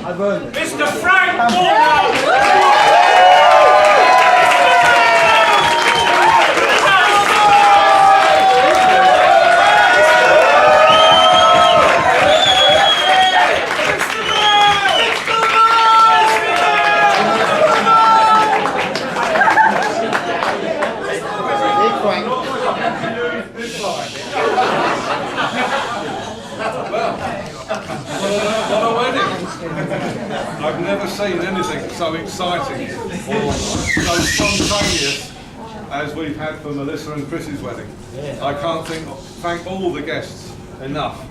Mr. Frank Warner! I've never seen anything so exciting or so spontaneous as we've had for Melissa and Chris's wedding. I can't thank all the guests enough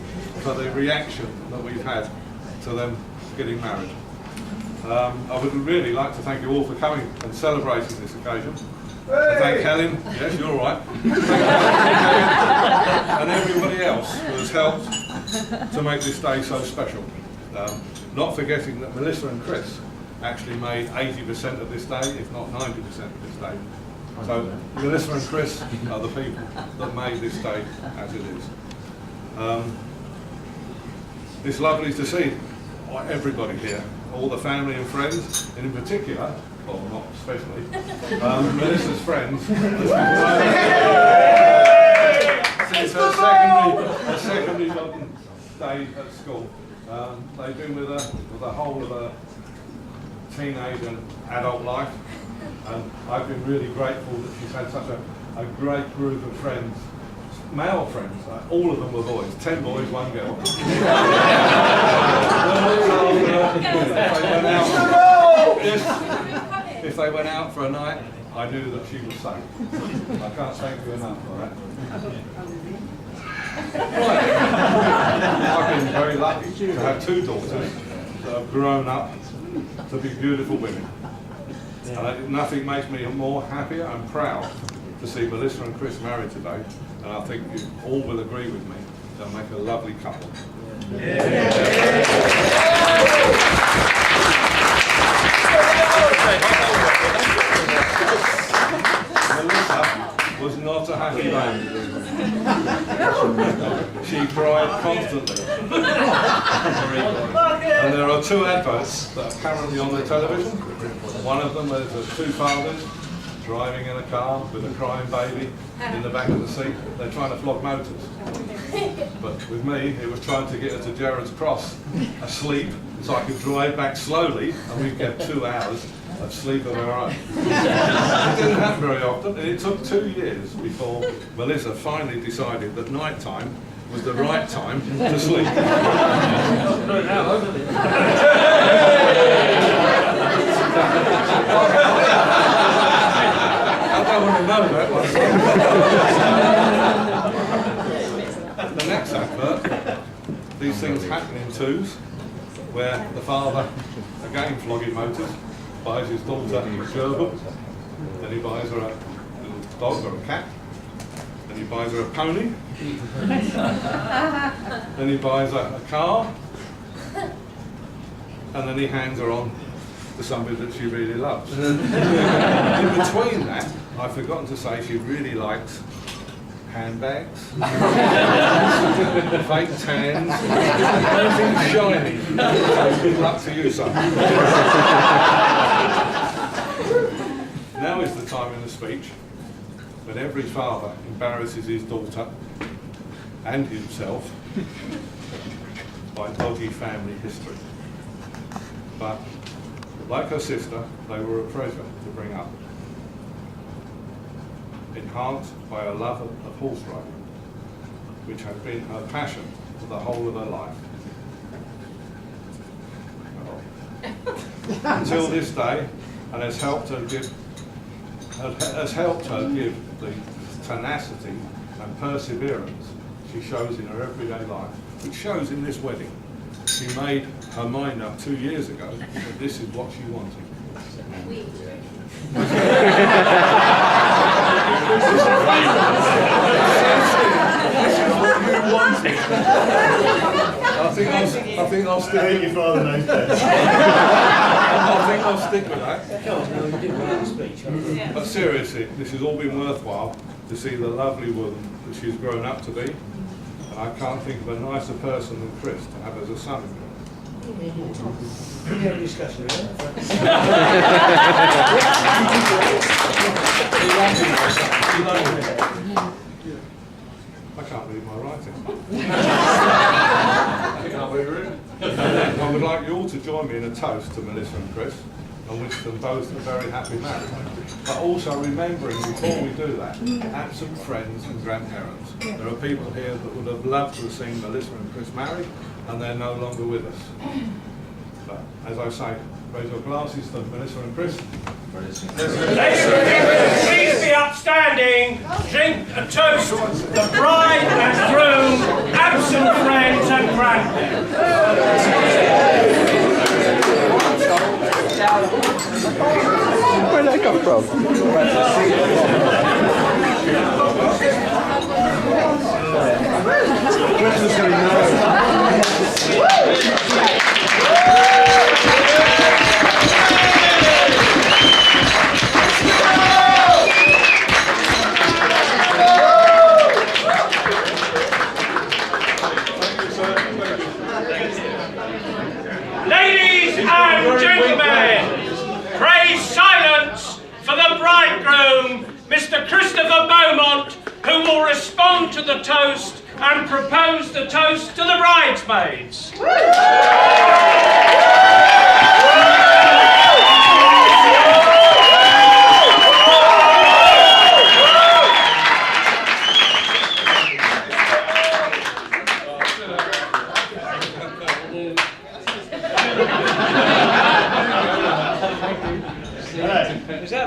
for the reaction that we've had to them getting married. I would really like to thank you all for coming and celebrating this occasion. I thank Helen, yes, you're right, and everybody else who has helped to make this day so special. Not forgetting that Melissa and Chris actually made 80% of this day, if not 90% of this day. So Melissa and Chris are the people that made this day as it is. It's lovely to see everybody here, all the family and friends, and in particular, well, not especially, Melissa's friends. Since her secondary day at school. They've been with her for the whole of her teenage and adult life, and I've been really grateful that she's had such a great group of friends, male friends. All of them were boys, 10 boys, 1 girl. If they went out for a night, I knew that she was safe. I can't thank you enough for that. Right. I've been very lucky to have 2 daughters that have grown up to be beautiful women. And nothing makes me more happier and proud to see Melissa and Chris married today. And I think you all will agree with me, they'll make a lovely couple. Melissa was not a happy man. She cried constantly. And there are 2 adverts that are currently on the television. One of them is 2 fathers driving in a car with a crying baby in the back of the seat. They're trying to flog motors. But with me, it was trying to get her to Gerrard's Cross asleep so I could drive back slowly and we'd get 2 hours of sleep of our own. It didn't happen very often, and it took 2 years before Melissa finally decided that night time was the right time to sleep. I don't want to know that one. The next advert, these things happen in 2s, where the father, again flogging motors, buys his daughter a gerbil, then he buys her a little dog or a cat, then he buys her a pony, then he buys her a car, and then he hands her on to somebody that she really loves. In between that, I've forgotten to say she really likes handbags, fake tans, everything shiny. Good luck to you, son. Now is the time in the speech when every father embarrasses his daughter and himself by dodgy family history. But like her sister, they were a treasure to bring up. Enhanced by a love of horse riding, which had been her passion for the whole of her life. Well, until this day, and has helped her give the tenacity and perseverance she shows in her everyday life, which shows in this wedding. She made her mind up 2 years ago that this is what she wanted. I think I'll stick. I think your father knows best. I think I'll stick with that. But seriously, this has all been worthwhile to see the lovely woman that she's grown up to be. And I can't think of a nicer person than Chris to have as a son-in-law. Video discussion, I can't read my writing. I would like you all to join me in a toast to Melissa and Chris and wish them both a very happy marriage. But also remembering, before we do that, absent friends and grandparents. There are people here that would have loved to have seen Melissa and Chris married, and they're no longer with us. But as I say, raise your glasses to Melissa and Chris. Please be upstanding. Drink a toast, the bride and groom, absent friends and grandparents. Where'd that come from? Ladies and gentlemen, pray silence for the bridegroom, Mr. Christopher Beaumont, who will respond to the toast and propose the toast to the bridesmaids.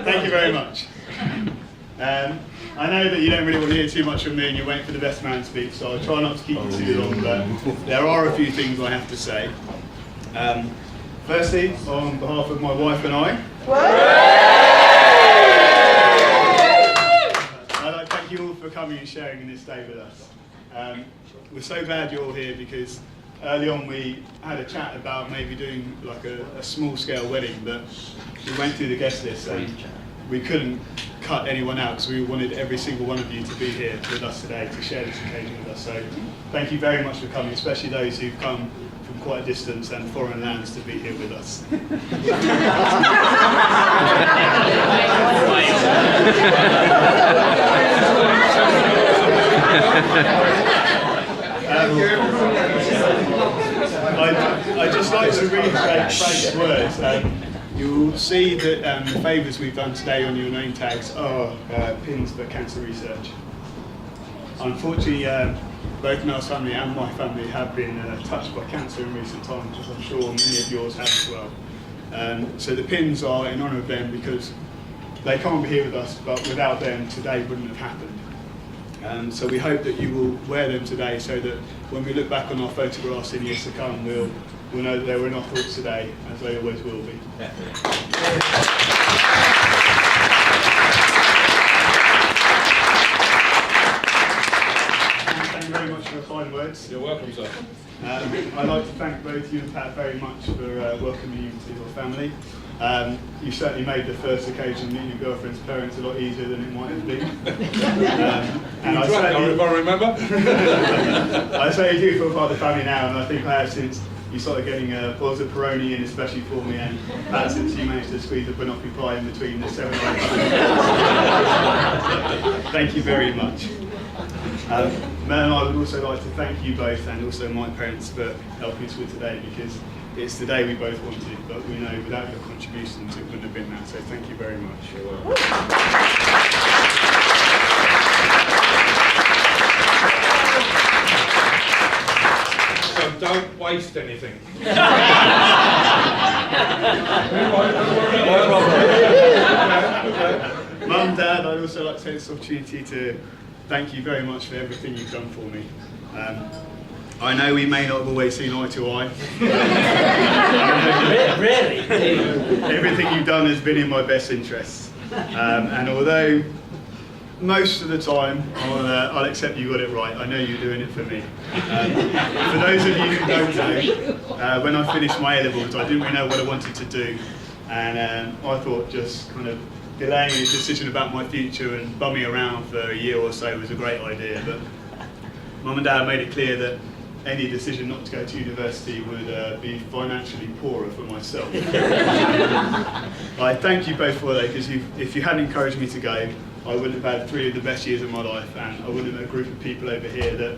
Thank you very much. I know that you don't really want to hear too much from me and you're waiting for the best man to speak, so I'll try not to keep you too long, but there are a few things I have to say. Firstly, on behalf of my wife and I, I'd like to thank you all for coming and sharing in this day with us. We're so glad you're all here because early on we had a chat about maybe doing like a small scale wedding, but we went through the guest list and we couldn't cut anyone out because we wanted every single one of you to be here with us today to share this occasion with us. So thank you very much for coming, especially those who've come from quite a distance and foreign lands to be here with us. I'd just like to reiterate Frank's words. You'll see that the favours we've done today on your name tags are pins for cancer research. Unfortunately, both Mel's family and my family have been touched by cancer in recent times, as I'm sure many of yours have as well. So the pins are in honour of them because they can't be here with us, but without them today wouldn't have happened. So we hope that you will wear them today so that when we look back on our photographs in years to come, we'll know that they were in our thoughts today, as they always will be. Thank you very much for your kind words. You're welcome, sir. I'd like to thank both you and Pat very much for welcoming you to your family. You certainly made the first occasion meeting your girlfriend's parents a lot easier than it might have been. And If I remember. I certainly do feel part of the family now, and I think I have since you started getting bottles of Peroni in, especially for me, and Pat, since you managed to squeeze a banoffee pie in between the 7 or 8. Thank you very much. Mel and I would also like to thank you both and also my parents for helping us with today, because it's the day we both wanted, but we know without your contributions it wouldn't have been that, so thank you very much. So don't waste anything. Mum, Dad, I'd also like to take this opportunity to thank you very much for everything you've done for me. I know we may not have always seen eye to eye. Really? Everything you've done has been in my best interests. And although most of the time I'll accept you got it right, I know you're doing it for me. For those of you who don't know, when I finished my A-levels, I didn't really know what I wanted to do. And I thought just kind of delaying a decision about my future and bumming around for a year or so was a great idea. But Mum and Dad made it clear that any decision not to go to university would be financially poorer for myself. I thank you both for that, because if you hadn't encouraged me to go, I wouldn't have had 3 of the best years of my life, and I wouldn't have had a group of people over here that,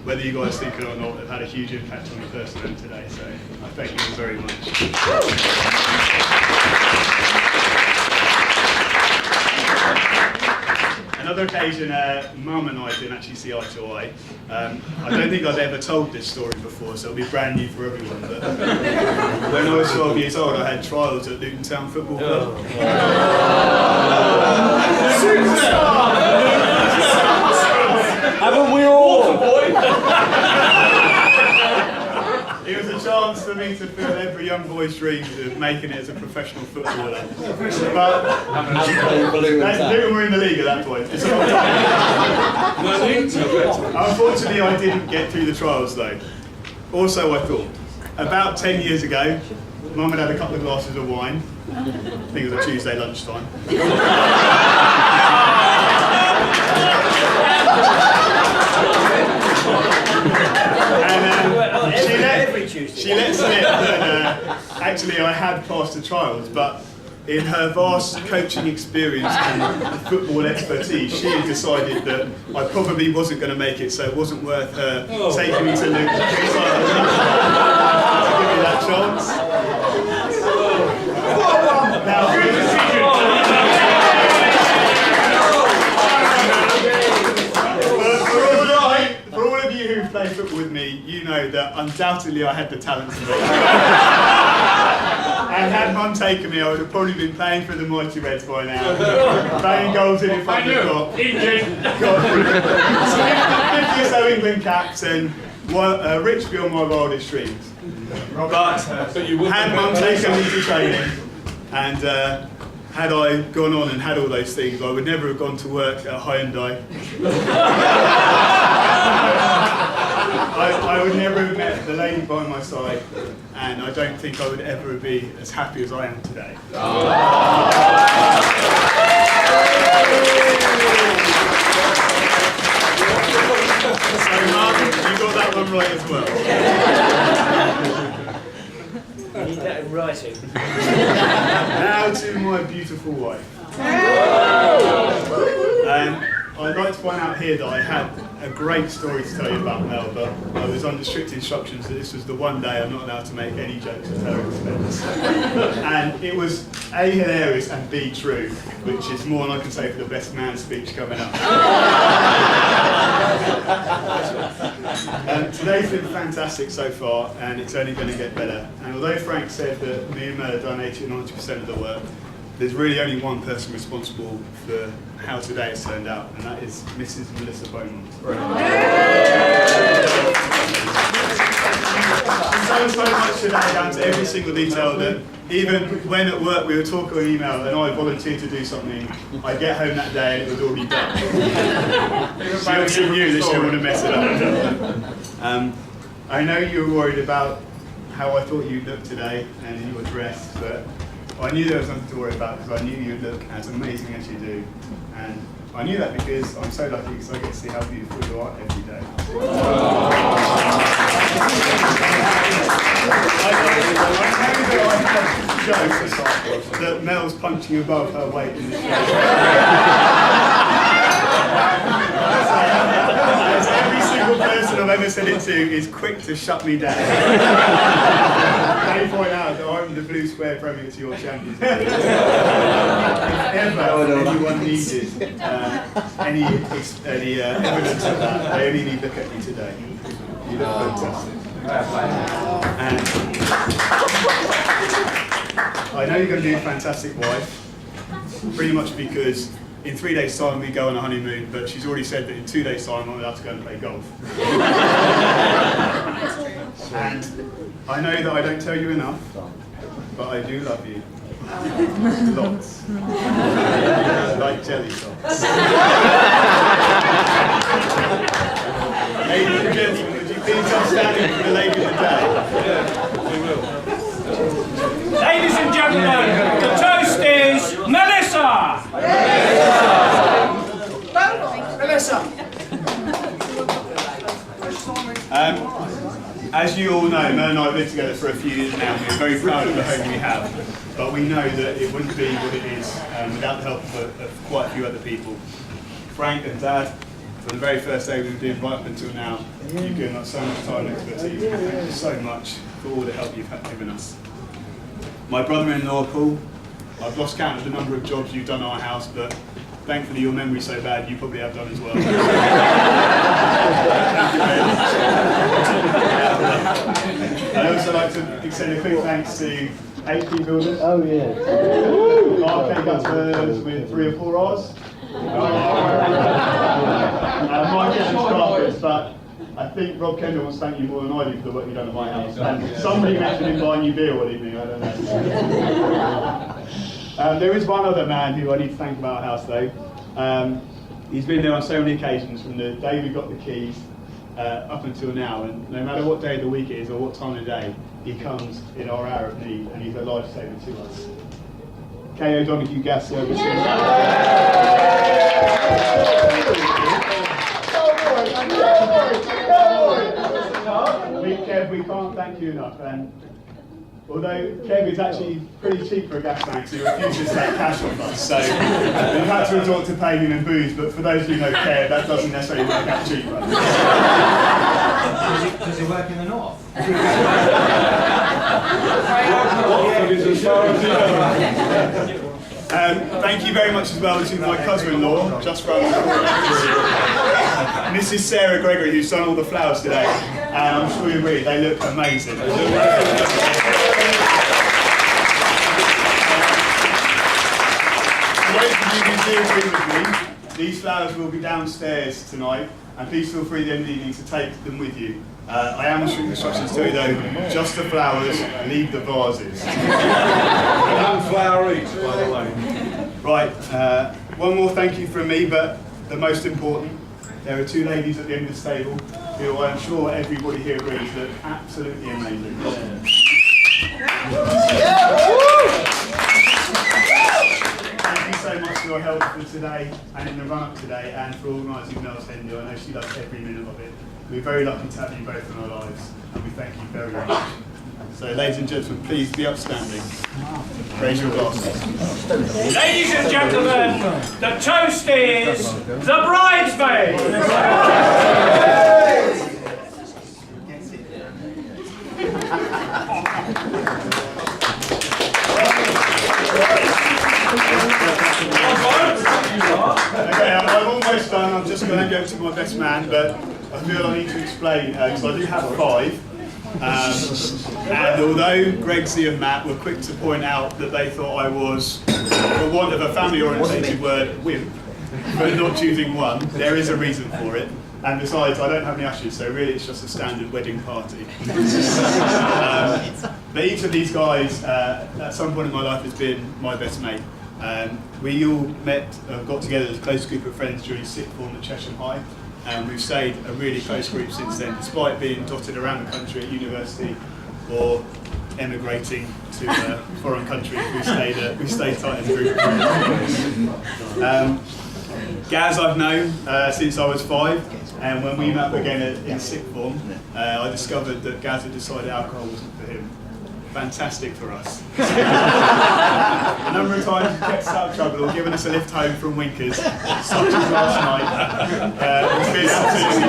whether you guys think it or not, have had a huge impact on me personally today. So I thank you all very much. Another occasion, Mum and I didn't actually see eye to eye. I don't think I've ever told this story before, so it'll be brand new for everyone. But when I was 12 years old, I had trials at Luton Town Football Club. Haven't we all? It was a chance for me to fulfill every young boy's dreams of making it as a professional footballer. But Luton were in the league at that point. Unfortunately, I didn't get through the trials though. Also, I thought, about 10 years ago, Mum had a couple of glasses of wine. I think it was a Tuesday lunchtime. She let slip that actually I had passed the trials, but in her vast coaching experience and football expertise, she had decided that I probably wasn't going to make it, so it wasn't worth her taking me to Luton to give me that chance. Now, for all of you who play football with me, you know that undoubtedly I had the talent to do it. And had Mum taken me, I would have probably been playing for the Mighty Reds by now, playing goals in front of the top. Got 50 or so England caps and rich beyond my wildest dreams. But had Mum taken me to training and had I gone on and had all those things, I would never have gone to work at Hyundai. I would never have met the lady by my side, and I don't think I would ever be as happy as I am today. So Mum, you got that one right as well. I need that in writing. Now to my beautiful wife. I'd like to point out here that I had a great story to tell you about Mel, but I was under strict instructions that this was the one day I'm not allowed to make any jokes at her expense. And it was A, hilarious, and B, true, which is more than I can say for the best man speech coming up. Today's been fantastic so far, and it's only going to get better. And although Frank said that me and Mel have done 80 or 90% of the work, there's really only one person responsible for how today has turned out, and that is Mrs. Melissa Beaumont. So much today, down to every single detail, that even when at work we were talking on email and I volunteered to do something, I get home that day and it was already done. She obviously knew that she didn't want to mess it up. I know you were worried about how I thought you'd look today and in your dress, but I knew there was nothing to worry about because I knew you'd look as amazing as you do. And I knew that because I'm so lucky because I get to see how beautiful you are every day. I know that I have jokes that Mel's punching above her weight in this show. Every single person I've ever said it to is quick to shut me down. They point out that I'm the blue square premier to your champions. If ever anyone needed any evidence of that, they only need to look at me today. You look fantastic. And I know you're going to be a fantastic wife, pretty much because in 3 days' time we go on a honeymoon, but she's already said that in 2 days' time I'm allowed to go and play golf. And I know that I don't tell you enough, but I do love you. Lots. Like jelly shots. Ladies and gentlemen, would you please come standing for the lady of the day? Ladies and gentlemen, the toast is Melissa! Melissa! As you all know, Mel and I have lived together for a few years now, and we're very proud of the home we have. But we know that it wouldn't be what it is without the help of quite a few other people. Frank and Dad, from the very first day we've been right up until now, you've given us so much time and expertise. Thank you so much for all the help you've given us. My brother-in-law, Paul, I've lost count of the number of jobs you've done at our house, but thankfully your memory's so bad you probably have done as well. I'd also like to extend a quick thanks to AP Builders. Oh, yeah. Arcade Gutters with 3 or 4 R's. My kitchen's carpets, but I think Rob Kendall wants to thank you more than I do for the work you've done at my house. And somebody mentioned him buying you beer one evening, I don't know. There is one other man who I need to thank about our house though. He's been there on so many occasions, from the day we got the keys up until now, and no matter what day of the week it is or what time of day, he comes in our hour of need, and he's a lifesaver to us. Kay O'Donoghue Gas Service. Kev, we can't thank you enough. And although Kev is actually pretty cheap for a gas tank, so he refuses to take cash off us, so we've had to resort to paying him in booze. But for those of you who know Kev, that doesn't necessarily work out cheaper. Does it work in the north? Thank you very much as well to my cousin-in-law, just round the corner. And this is Sarah Gregory, who's done all the flowers today. And I'm sure you agree, they look amazing. For those of you who do agree with me, these flowers will be downstairs tonight, and please feel free at the end of the evening to take them with you. I am on strict instructions to you though, just the flowers, leave the vases. One flower each, by the way. Right, one more thank you from me, but the most important, there are 2 ladies at the end of this table who I'm sure everybody here agrees look absolutely amazing. Thank you so much for your help for today and in the run-up today, and for organising Mel's Hendy. I know she loves every minute of it. We're very lucky to have you both in our lives, and we thank you very much. So, ladies and gentlemen, please be upstanding. Raise your glasses. Ladies and gentlemen, the toast is the bridesmaid. Okay, I'm almost done. I'm just going to go to my best man, but I feel I need to explain, because I do have 5. And although Gregsy and Matt were quick to point out that they thought I was, for want of a family-orientated word, wimp, for not choosing one, there is a reason for it. And besides, I don't have any ushers, so really it's just a standard wedding party. But each of these guys, at some point in my life, has been my best mate. We all got together as a close group of friends during sixth form at Chesham High. And we've stayed a really close group since then, despite being dotted around the country at university or emigrating to foreign countries. We stayed tight as a group. Gaz I've known since I was 5, and when we met up again in sixth form, I discovered that Gaz had decided alcohol wasn't for him. Fantastic for us. A number of times he's kept us out of trouble or given us a lift home from Winkers, such as last night. It's been absolutely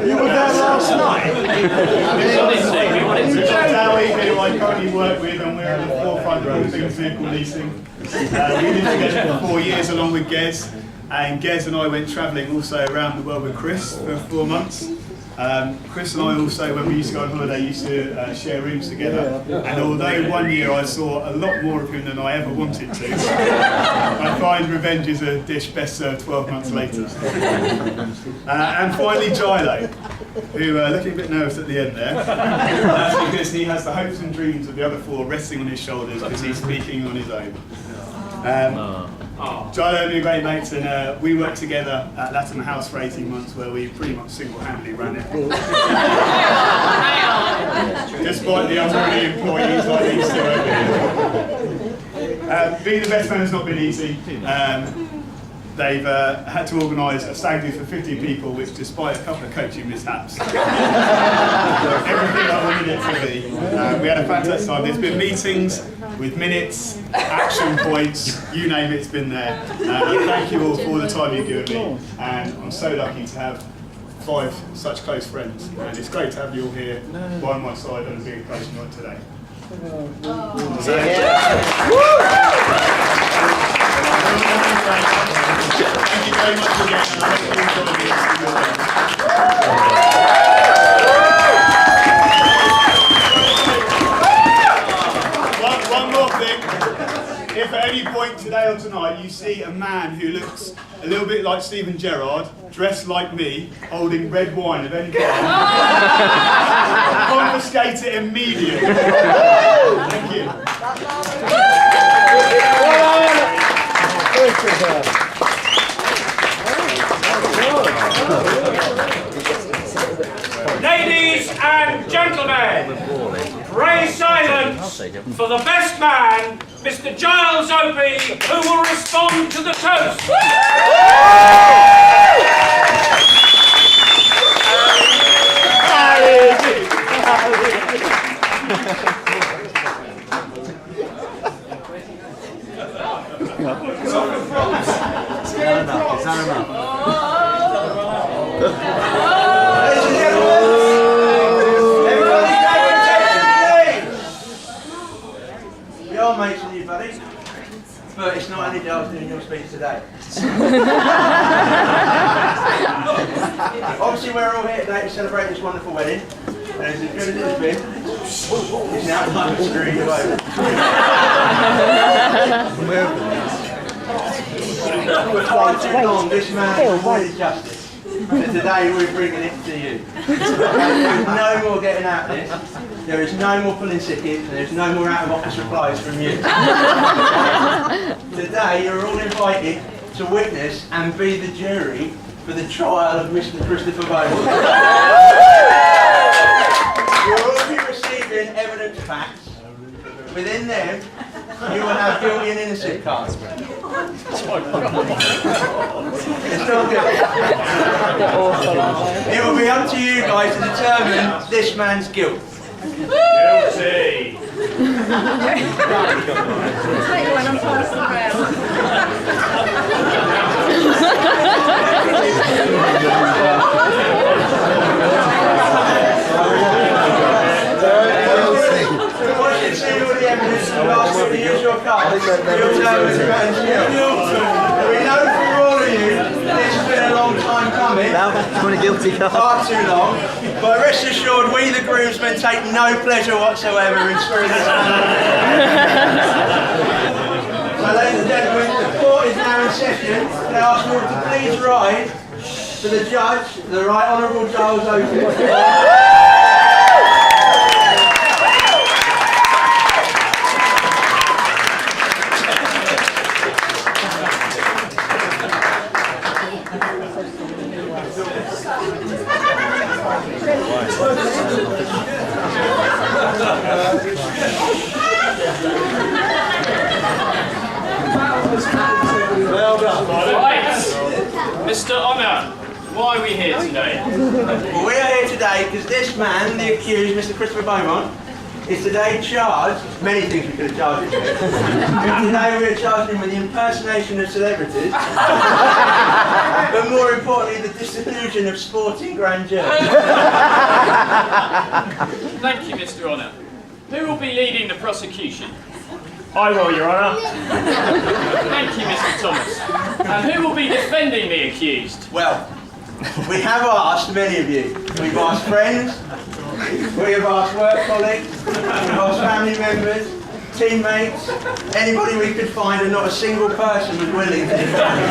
You were there last night? Our evening, who I currently work with, and we're at the forefront of all things vehicle leasing. We lived together for 4 years along with Gez. And Gez and I went travelling also around the world with Chris for 4 months. Chris and I also, when we used to go on holiday, used to share rooms together. And although 1 year I saw a lot more of him than I ever wanted to, I find revenge is a dish best served 12 months later. And finally Gilo, who looking a bit nervous at the end there. That's because he has the hopes and dreams of the other 4 resting on his shoulders because he's speaking on his own. Gilo and me are great mates, and we worked together at Latimer House for 18 months, where we pretty much single-handedly ran it. Despite the unruly employees like these 2 over here. Being the best man has not been easy. They've had to organise a stag do for 50 people, which, despite a couple of coaching mishaps, everything I wanted it to be. We had a fantastic time. There's been meetings with minutes, action points, you name it, it's been there. Thank you all for all the time you've given me, and I'm so lucky to have 5 such close friends, and it's great to have you all here by my side on a big occasion like today. Thank you very much again, and I hope you enjoy the rest of your day. One more thing. If at any point today or tonight you see a man who looks a little bit like Stephen Gerrard, dressed like me, holding red wine of any kind, confiscate it immediately. Thank you. Ladies and gentlemen, pray silence for the best man, Mr. Giles Opie, who will respond to the toast. We are mates with you, buddy. But it's not only Giles doing your speech today. Obviously, we're all here today to celebrate this wonderful wedding. And as good as it's been, it's now time to screw you over. For far too long, this man has avoided justice. But today we're bringing it to you. There's no more getting out of this. There is no more pulling tickets, and there's no more out of office replies from you. Today you're all invited to witness and be the jury for the trial of Mr. Christopher Beaumont. You'll all be receiving evidence packs. Within them, you will have guilty and innocent cards. It's not good. It will be up to you guys to determine this man's guilt. Guilty. Once you've seen all the evidence, you'll ask you to use your cards. You'll determine the man's guilt. We know for all of you, this has been a long time coming. Far too long. But rest assured, we the groomsmen take no pleasure whatsoever in screwing this up. So ladies and gentlemen, the court is now in session. They ask you all to please rise to the judge, the Right Honourable Giles Opie. Right, Mr. Honour, why are we here today? Well, we are here today because this man, the accused, Mr. Christopher Beaumont, is today charged, many things we could have charged him with. Today we are charging him with the impersonation of celebrities, but more importantly, the disillusion of sporting grandeur. Thank you, Mr. Honour. Who will be leading the prosecution? I will, Your Honour. Thank you, Mr. Thomas. And who will be defending the accused? Well, we have asked many of you. We've asked friends, we have asked work colleagues, we've asked family members, teammates, anybody we could find, and not a single person was willing to defend him.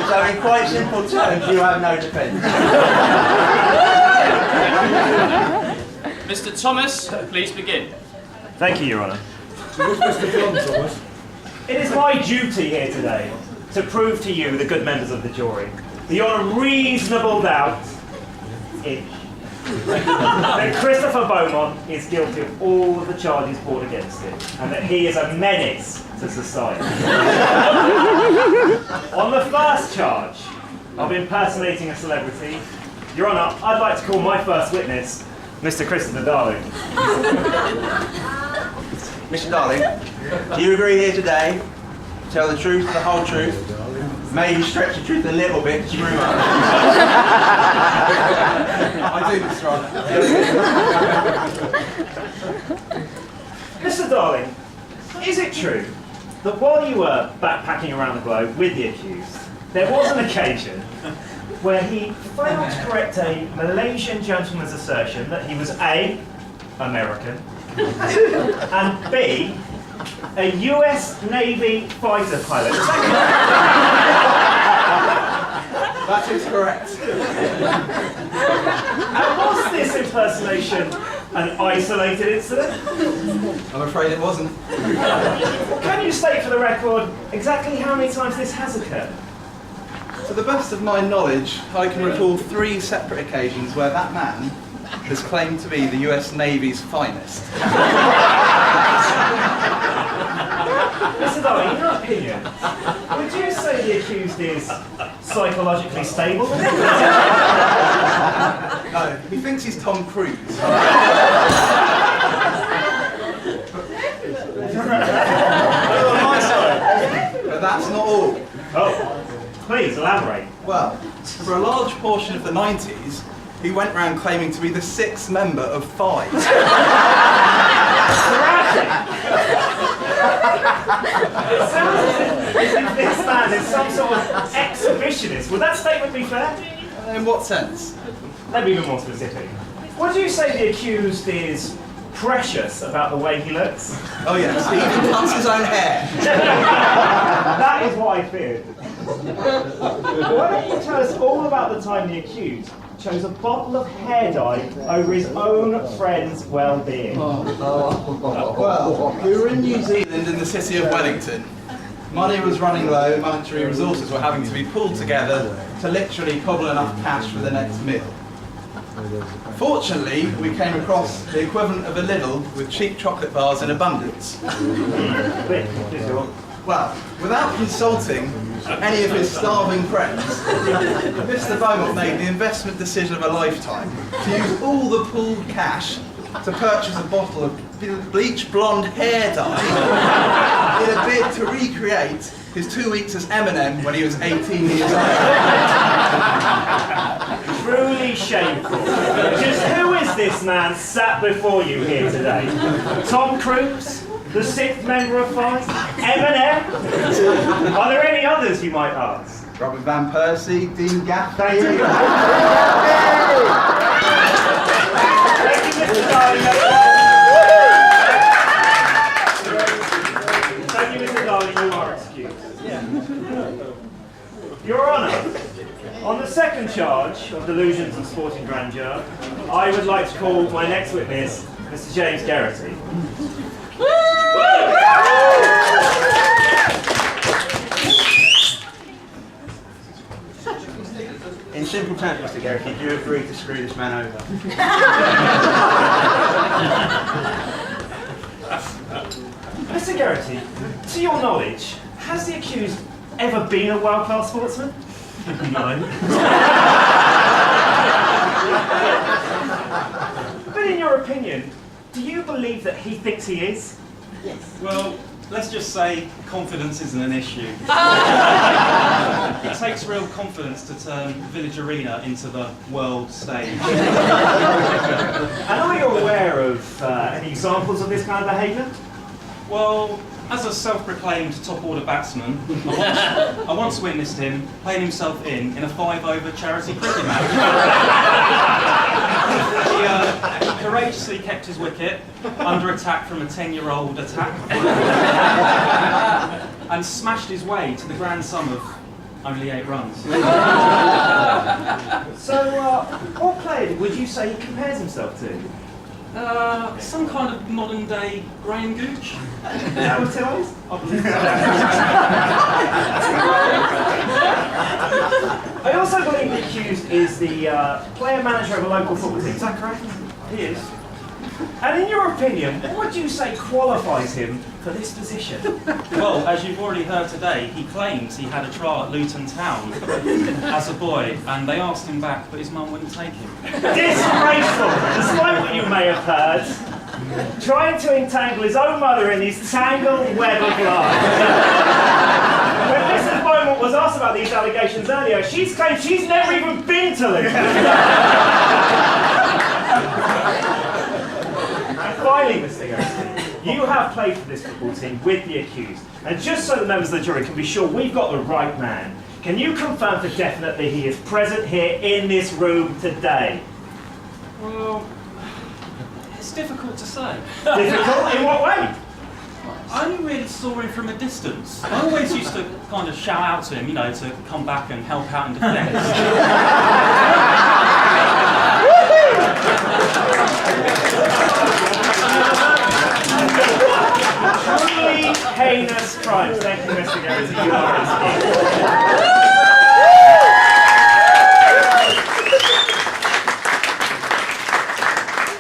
So in quite simple terms, you have no defence. Mr. Thomas, please begin. Thank you, Your Honour. It is my duty here today to prove to you, the good members of the jury, beyond a reasonable doubt, that Christopher Beaumont is guilty of all of the charges brought against him, and that he is a menace to society. On the first charge of impersonating a celebrity, Your Honour, I'd like to call my first witness, Mr. Christopher Darling. Mr. Darling, do you agree here today to tell the truth, the whole truth, maybe stretch the truth a little bit to screw up? I do, Mr. Honor. Mr. Darling, is it true that while you were backpacking around the globe with the accused, there was an occasion where he failed to correct a Malaysian gentleman's assertion that he was A, American, and B, a US Navy fighter pilot? Is that That is correct. And was this impersonation an isolated incident? I'm afraid it wasn't. Can you state for the record exactly how many times this has occurred? To the best of my knowledge, I can recall 3 separate occasions where that man has claimed to be the US Navy's finest. Mr. Darling, in your opinion, would you say the accused is psychologically stable? No, he thinks he's Tom Cruise. But that's not all. Oh, please elaborate. Well, for a large portion of the 90s, he went around claiming to be the 6th member of 5. It sounds as if this man is some sort of exhibitionist. Would that statement be fair? In what sense? Let me be more specific. Would you say the accused is precious about the way he looks? Oh yes, he even cuts his own hair. That is what I feared. Why don't you tell us all about the time the accused chose a bottle of hair dye over his own friend's well-being? Well, we were in New Zealand in the city of Wellington. Money was running low, monetary resources were having to be pulled together to literally cobble enough cash for the next meal. Fortunately, we came across the equivalent of a Lidl with cheap chocolate bars in abundance. Well, without consulting any of his starving friends, Mr. Beaumont made the investment decision of a lifetime to use all the pooled cash to purchase a bottle of bleach blonde hair dye in a bid to recreate his 2 weeks as Eminem when he was 18 years old. Truly shameful. Just who is this man sat before you here today? Tom Cruise? The 6th member of 5? Eminem? Are there any others you might ask? Robert Van Persie, Dean Gaff. Thank you. Thank you, Mr. Darling. Thank you, Mr. Darling. You are excused. Your Honour, on the second charge of delusions of sporting grandeur, I would like to call my next witness, Mr. James Garrity. In simple terms, Mr. Garrity, do you agree to screw this man over? Mr. Garrity, to your knowledge, has the accused ever been a world-class sportsman? No. But in your opinion, do you believe that he thinks he is? Yes. Well, let's just say confidence isn't an issue. It takes real confidence to turn Village Arena into the world stage. And are you aware of any examples of this kind of behaviour? Well, as a self-proclaimed top-order batsman, I once witnessed him playing himself in a 5-over charity cricket match. He courageously kept his wicket under attack from a 10-year-old attack and smashed his way to the grand sum of only 8 runs. So, what player would you say he compares himself to? Some kind of modern day Graham Gooch. Is that what it is? I also believe the accused is the player manager of a local football team. Is that correct? He is. And in your opinion, what would you say qualifies him for this position? Well, as you've already heard today, he claims he had a trial at Luton Town as a boy, and they asked him back, but his mum wouldn't take him. Disgraceful! Despite what you may have heard, trying to entangle his own mother in his tangled web of life. When Mrs. Beaumont was asked about these allegations earlier, she's claimed she's never even been to Luton. Finally, Mr. Garrison, you have played for this football team with the accused, and just so the members of the jury can be sure we've got the right man, can you confirm for definite that he is present here in this room today? Well, it's difficult to say. Difficult? In what way? I only really saw him from a distance. I always used to kind of shout out to him, you know, to come back and help out in defence. Truly heinous crimes. Thank you, Mr. Garrison. You are excused.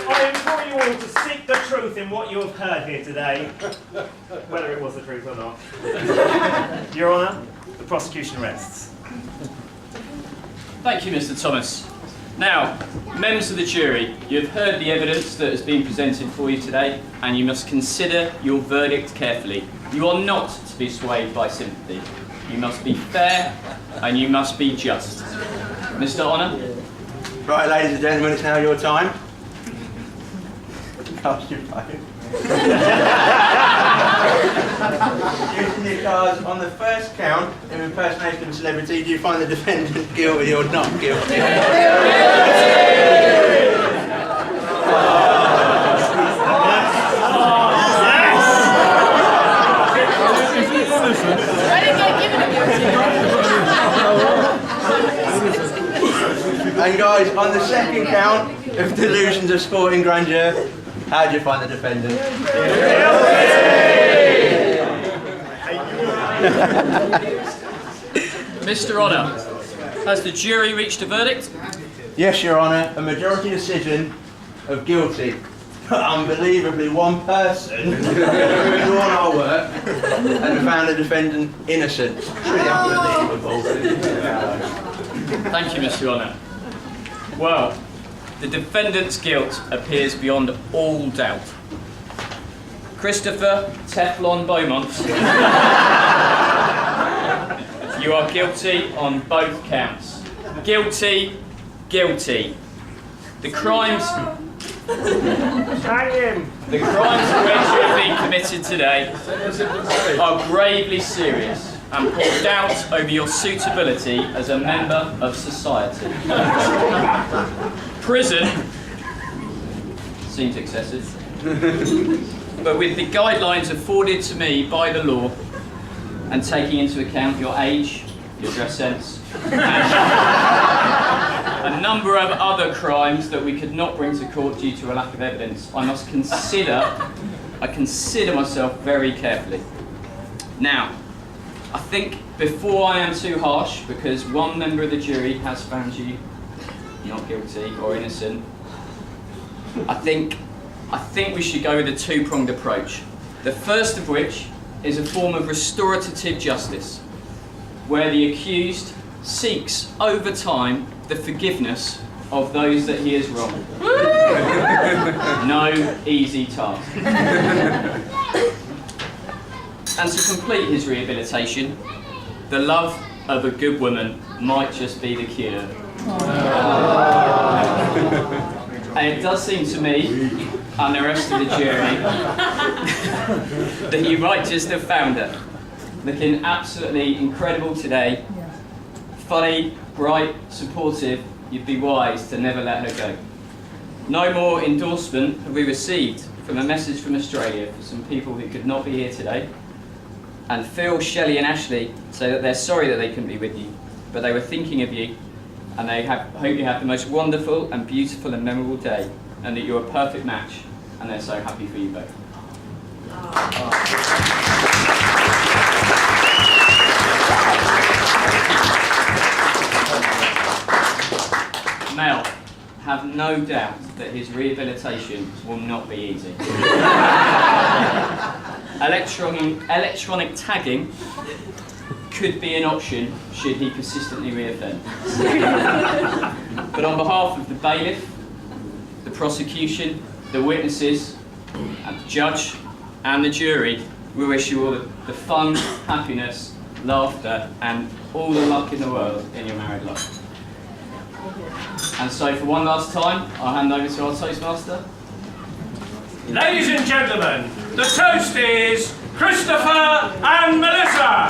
I implore you all to seek the truth in what you have heard here today, whether it was the truth or not. Your Honour, the prosecution rests. Thank you, Mr. Thomas. Now, members of the jury, you have heard the evidence that has been presented for you today, and you must consider your verdict carefully. You are not to be swayed by sympathy. You must be fair, and you must be just. Mr. Honour? Right, ladies and gentlemen, it's now your time. Cast your vote. Using your cards on the first count of impersonation of a celebrity, do you find the defendant guilty or not guilty? And guys, on the second count of delusions of sporting grandeur, how do you find the defendant? Mr. Honour, has the jury reached a verdict? Yes, Your Honour, a majority decision of guilty. But unbelievably, one person who doing our work and found the defendant innocent. Truly unbelievable. Thank you, Mr. Honour. Well, the defendant's guilt appears beyond all doubt. Christopher Teflon Beaumont, you are guilty on both counts. Guilty, guilty. The crimes Hang him! which have been committed today are gravely serious and pour doubt over your suitability as a member of society. Prison seems excessive, but with the guidelines afforded to me by the law and taking into account your age, your dress sense, and a number of other crimes that we could not bring to court due to a lack of evidence, I consider myself very carefully. Now, I think before I am too harsh, because one member of the jury has found you not guilty or innocent, I think we should go with a two-pronged approach. The first of which is a form of restorative justice, where the accused seeks over time the forgiveness of those that he has wronged. No easy task. And to complete his rehabilitation, the love of a good woman might just be the cure. And it does seem to me, and the rest of the jury, that you might just have found her. Looking absolutely incredible today. Funny, bright, supportive, you'd be wise to never let her go. No more endorsement have we received from a message from Australia for some people who could not be here today. And Phil, Shelley and Ashley say that they're sorry that they couldn't be with you, but they were thinking of you, and they hope you have the most wonderful and beautiful and memorable day. and that you're a perfect match, and they're so happy for you both. Mel, have no doubt that his rehabilitation will not be easy. Electronic tagging could be an option should he persistently reoffend. But on behalf of the bailiff, the prosecution, the witnesses, and the judge, and the jury, we wish you all the fun, happiness, laughter, and all the luck in the world in your married life. And so for one last time, I'll hand over to our Toastmaster. Ladies and gentlemen, the toast is Christopher and Melissa!